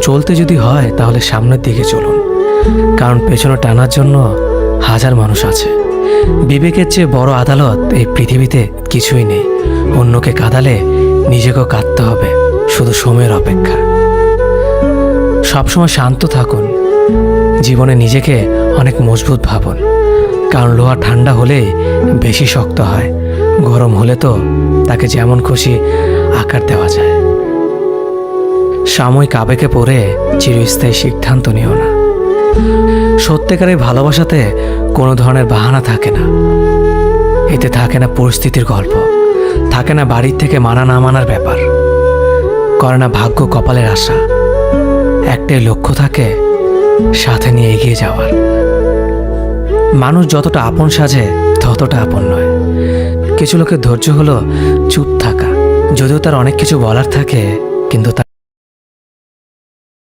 চলতে যদি হয় তাহলে সামনের দিকে চলুন, কারণ পেছনে টানার জন্য হাজার মানুষ আছে। বিবেকের চেয়ে বড় আদালত এই পৃথিবীতে কিছুই নেই। অন্যকে কাঁদালে নিজেকেও কাঁদতে হবে, শুধু সময়ের অপেক্ষা। সবসময় শান্ত থাকুন, জীবনে নিজেকে অনেক মজবুত ভাবুন, কারণ লোহা ঠান্ডা হলেই বেশি শক্ত হয়, গরম হলে তো তাকে যেমন খুশি আকার দেওয়া যায়। সাময়িক আবেগে পড়ে চিরস্থায়ী সিদ্ধান্ত নিও না। সত্যিকারের ভালোবাসাতে কোনো ধরনের বাহানা থাকে না। এতে থাকে না পরিস্থিতির গল্প, থাকে না বাড়ির থেকে মানা না মানার ব্যাপার, করে না ভাগ্য কপালের আশা। একটাই লক্ষ্য থাকে, সাথে নিয়ে এগিয়ে যাওয়ার। মানুষ যতটা আপন সাজে ততটা আপন নয়। কিছু লোকের ধৈর্য হলো চুপ থাকা, যদিও তার অনেক কিছু বলার থাকে, কিন্তু